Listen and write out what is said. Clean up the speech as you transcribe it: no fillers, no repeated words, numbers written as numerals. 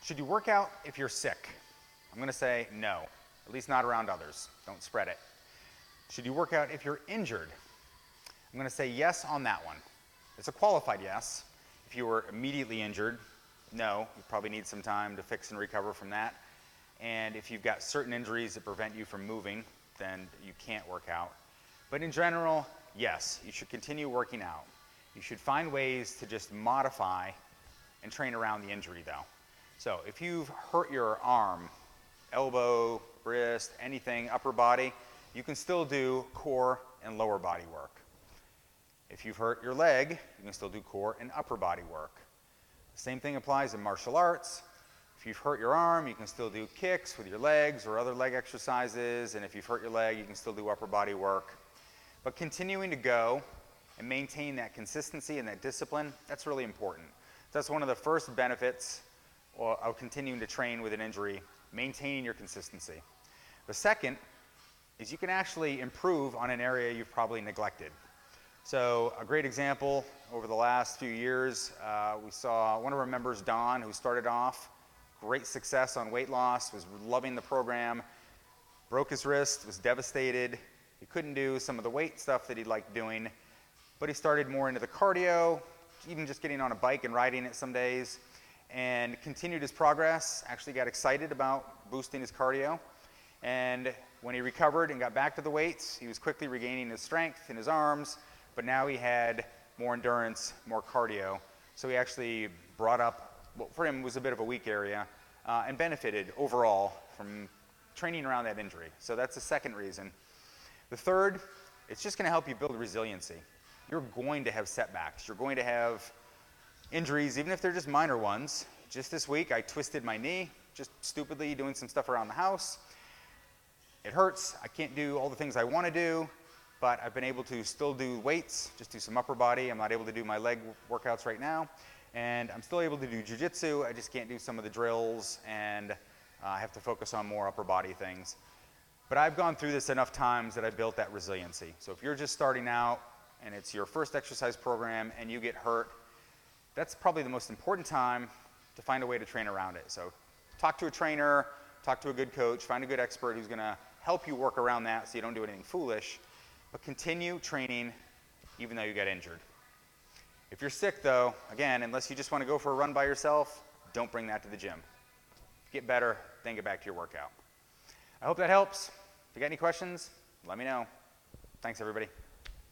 Should you work out if you're sick? I'm going to say no, at least not around others. Don't spread it. Should you work out if you're injured? I'm going to say yes on that one. It's a qualified yes. If you were immediately injured, no, you probably need some time to fix and recover from that. And if you've got certain injuries that prevent you from moving, then you can't work out. But in general, yes, you should continue working out. You should find ways to just modify and train around the injury though. So if you've hurt your arm, elbow, wrist, anything, upper body, you can still do core and lower body work. If you've hurt your leg, you can still do core and upper body work. The same thing applies in martial arts. If you've hurt your arm, you can still do kicks with your legs or other leg exercises, and if you've hurt your leg, you can still do upper body work. But continuing to go and maintain that consistency and that discipline, that's really important. That's one of the first benefits of continuing to train with an injury, maintaining your consistency. The second is you can actually improve on an area you've probably neglected. So a great example, over the last few years, we saw one of our members, Don, who started off, great success on weight loss, was loving the program, broke his wrist, was devastated. He couldn't do some of the weight stuff that he liked doing, but he started more into the cardio, even just getting on a bike and riding it some days, and continued his progress, actually got excited about boosting his cardio. And when he recovered and got back to the weights, he was quickly regaining his strength in his arms, but now he had more endurance, more cardio. So he actually brought up what for him was a bit of a weak area and benefited overall from training around that injury. So that's the second reason. The third, it's just going to help you build resiliency. You're going to have setbacks. You're going to have injuries, even if they're just minor ones. Just this week, I twisted my knee, just stupidly doing some stuff around the house. It hurts. I can't do all the things I want to do, but I've been able to still do weights, just do some upper body. I'm not able to do my leg workouts right now. And I'm still able to do jiu-jitsu. I just can't do some of the drills, and I have to focus on more upper body things. But I've gone through this enough times that I built that resiliency. So if you're just starting out and it's your first exercise program and you get hurt, that's probably the most important time to find a way to train around it. So talk to a trainer, talk to a good coach, find a good expert who's going to help you work around that so you don't do anything foolish. But continue training even though you get injured. If you're sick though, again, unless you just want to go for a run by yourself, don't bring that to the gym. Get better, then get back to your workout. I hope that helps. If you got any questions, let me know. Thanks everybody.